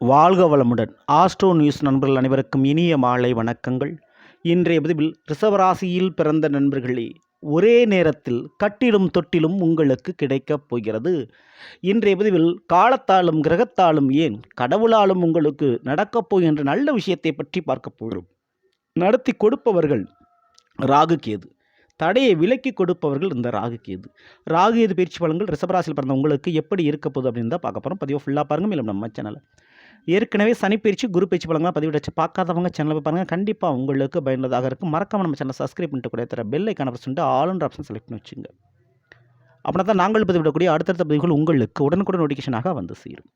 வாழ்க வளமுடன். Astro news நண்பர்கள் அனைவருக்கும் இனிய மாலை வணக்கங்கள். இன்றைய பதிவில் ரிஷபராசியில் பிறந்த நண்பர்களே, ஒரே நேரத்தில் கட்டிலும் தொட்டிலும் உங்களுக்கு கிடைக்கப் போகிறது. இன்றைய பதிவில் காலத்தாலும் கிரகத்தாலும் ஏன் கடவுளாலும் உங்களுக்கு நடக்கப் போகின்ற நல்ல விஷயத்தை பற்றி பார்க்க போகிறோம். நடத்தி கொடுப்பவர்கள் ராகு கேது, தடையை விலக்கி கொடுப்பவர்கள் இந்த ராகு கேது. ராகு கேது பயிற்சி பலன்கள் ரிஷபராசியில் பிறந்த உங்களுக்கு எப்படி இருக்க போகுது அப்படின்னு தான் பார்க்க போகிறோம். பதிவை ஃபுல்லாக பாருங்கள். மேலும் நம்ம சேனலை ஏற்கனவே சனி பயிற்சி குரு பயிற்சி பலன்களாக பதிவிட்டு வச்சு பார்க்காதவங்க சேனலை போய் பாருங்கள். கண்டிப்பாக உங்களுக்கு பயனுள்ளதாக இருக்கும். மறக்காமல் நம்ம சேனலை சப்ஸ்கிரைப் பண்ணிட்டு கூட தர பெல் ஐக்கான பிரஸ் பண்ணிட்டு ஆல் ஆப்ஷன் செலக்ட் பண்ணி வச்சுங்க. அப்படின்னா தான் நாங்கள் பதிவிடக்கூடிய அடுத்தடுத்த பதிவுகள் உங்களுக்கு உடனுக்குடன் நோட்டிஃபிகேஷனாக வந்து சேரும்.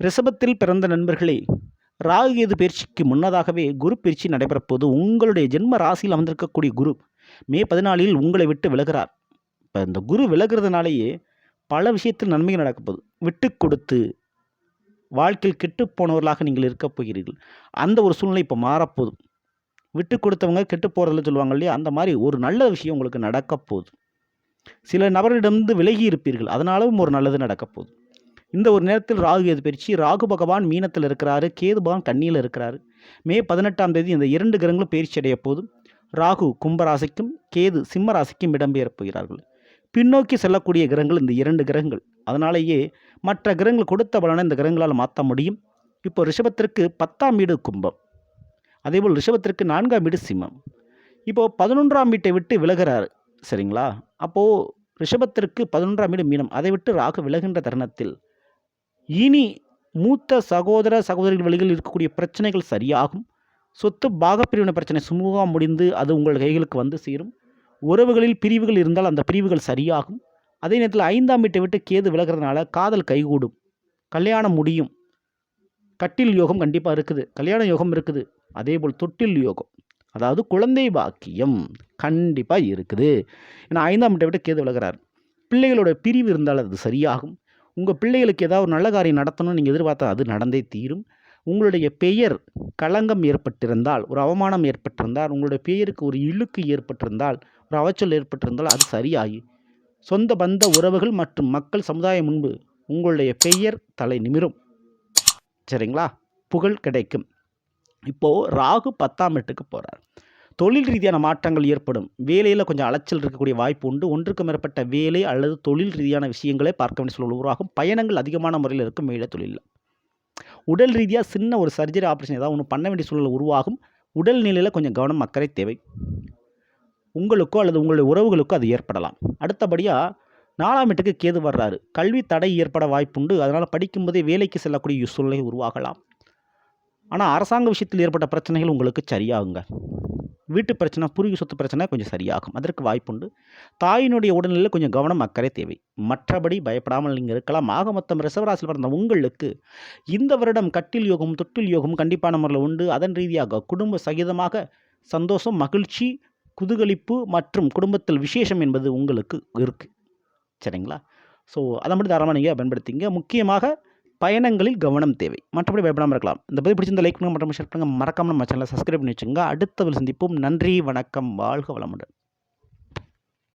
ரிஷபத்தில் பிறந்த நண்பர்களே, ராகு கேது பயிற்சிக்கு முன்னதாகவே குரு பயிற்சி நடைபெறப்போது உங்களுடைய ஜென்ம ராசியில் அமர்ந்திருக்கக்கூடிய குரு மே 14 உங்களை விட்டு விலகிறார். இப்போ இந்த குரு விலகிறதுனாலேயே பல விஷயத்தில் நன்மைகள் நடக்கப்போகுது. விட்டு கொடுத்து வாழ்க்கையில் கெட்டு போனவர்களாக நீங்கள் இருக்கப் போகிறீர்கள். அந்த ஒரு சூழ்நிலை இப்போ மாறப்போகுது. விட்டு கொடுத்தவங்க கெட்டு போகிறதில்ல சொல்லுவாங்க இல்லையா, அந்த மாதிரி ஒரு நல்ல விஷயம் உங்களுக்கு நடக்கப் போகுது. சில நபரிடமிருந்து விலகி இருப்பீர்கள், அதனாலும் ஒரு நல்லது நடக்கப் போகுது. இந்த ஒரு நேரத்தில் ராகு கேது பயிற்சி. ராகு பகவான் மீனத்தில் இருக்கிறாரு, கேது பகவான் கன்னியில் இருக்கிறாரு. மே 18 இந்த 2 கிரகங்களும் பயிற்சி அடைய போதும். ராகு கும்பராசிக்கும் கேது சிம்ம ராசிக்கும் இடம்பெயரப் போகிறார்கள். பின்னோக்கி செல்லக்கூடிய கிரகங்கள் இந்த 2 கிரகங்கள். அதனாலேயே மற்ற கிரகங்கள் கொடுத்த பலனை இந்த கிரகங்களால் மாற்ற முடியும். இப்போ ரிஷபத்திற்கு 10ஆம் வீடு கும்பம், அதேபோல் ரிஷபத்திற்கு 4ஆம் வீடு சிம்மம். இப்போது 11ஆம் வீட்டை விட்டு விலகிறாரு, சரிங்களா? அப்போது ரிஷபத்திற்கு 11ஆம் வீடு மீனம், அதை விட்டு ராகு விலகின்ற தருணத்தில் இனி மூத்த சகோதர சகோதரிகள் வழியில் இருக்கக்கூடிய பிரச்சனைகள் சரியாகும். சொத்து பாகப்பிரிவினை பிரச்சனை சுமூகமாக முடிந்து அது உங்கள் கைகளுக்கு வந்து சேரும். உறவுகளில் பிரிவுகள் இருந்தால் அந்த பிரிவுகள் சரியாகும். அதே நேரத்தில் 5ஆம் வீட்டை விட்டு கேது விலகிறதுனால காதல் கைகூடும், கல்யாணம் முடியும். கட்டில் யோகம் கண்டிப்பாக இருக்குது, கல்யாண யோகம் இருக்குது. அதேபோல் தொட்டில் யோகம், அதாவது குழந்தை பாக்கியம் கண்டிப்பாக இருக்குது. ஏன்னா 5ஆம் வீட்டை விட்டு கேது விலகிறார். பிள்ளைகளோட பிரிவு இருந்தால் அது சரியாகும். உங்கள் பிள்ளைகளுக்கு ஏதாவது ஒரு நல்ல காரியம் நடத்தணும்னு நீங்கள் எதிர்பார்த்தா அது நடந்தே தீரும். உங்களுடைய பெயர் களங்கம் ஏற்பட்டிருந்தால், ஒரு அவமானம் ஏற்பட்டிருந்தால், உங்களுடைய பெயருக்கு ஒரு இழுக்கு ஏற்பட்டிருந்தால், ஒரு அவச்சொல் ஏற்பட்டிருந்தால் அது சரியாகி சொந்த பந்த உறவுகள் மற்றும் மக்கள் சமுதாயம் முன்பு உங்களுடைய பெயர் தலை நிமிரும், சரிங்களா? புகழ் கிடைக்கும். இப்போது ராகு 10ஆம் வீட்டுக்கு போகிறார். தொழில் ரீதியான மாற்றங்கள் ஏற்படும். வேலையில் கொஞ்சம் அலைச்சல் இருக்கக்கூடிய வாய்ப்பு உண்டு. ஒன்றுக்கு மேற்பட்ட வேலை அல்லது தொழில் ரீதியான விஷயங்களே பார்க்க வேண்டிய சூழல் உருவாகும். பயணங்கள் அதிகமான முறையில் இருக்கும் மேல தொழிலில். உடல் ரீதியாக சின்ன ஒரு சர்ஜரி ஆப்ரேஷன் ஏதாவது ஒன்று பண்ண வேண்டிய சூழல் உருவாகும். உடல் நிலையில் கொஞ்சம் கவனம் அக்கறை தேவை. உங்களுக்கோ அல்லது உங்களுடைய உறவுகளுக்கோ அது ஏற்படலாம். அடுத்தபடியாக 4ஆம் வீட்டுக்கு கேது வர்றாரு. கல்வி தடை ஏற்பட வாய்ப்புண்டு. அதனால் படிக்கும்போதே வேலைக்கு செல்லக்கூடிய சூழ்நிலை உருவாகலாம். ஆனால் அரசாங்க விஷயத்தில் ஏற்பட்ட பிரச்சனைகள் உங்களுக்கு சரியாகுங்க. வீட்டு பிரச்சனை, பூர்வீக சொத்து பிரச்சனை கொஞ்சம் சரியாகும், அதற்கு வாய்ப்புண்டு. தாயினுடைய உடல்நிலையில் கொஞ்சம் கவனம் அக்கறை தேவை. மற்றபடி பயப்படாமல் நீங்கள் இருக்கலாம். ஆக மொத்தம் ரிஷபராசியில் பிறந்த உங்களுக்கு இந்த வருடம் கட்டில் யோகம் தொட்டில் யோகம் கண்டிப்பான முறையில் உண்டு. அதன் ரீதியாக குடும்ப சகிதமாக சந்தோஷம், மகிழ்ச்சி, குதூகலிப்பு மற்றும் குடும்பத்தில் விசேஷம் என்பது உங்களுக்கு இருக்குது, சரிங்களா? ஸோ அதை மட்டும் தாராளமாக நீங்கள் பயன்படுத்திங்க. முக்கியமாக பயணங்களில் கவனம் தேவை. மற்றபடி பயப்படாமல் இருக்கலாம். இந்த பதிவு பிடிச்சிருந்த லைக் பண்ணுங்கள், மற்றும் ஷேர் பண்ணுங்கள். மறக்காமல் நம்ம சேனலை சப்ஸ்கிரைப் பண்ணி வச்சுங்க. அடுத்த சந்திப்போம். நன்றி, வணக்கம், வாழ்க வளமுடன்.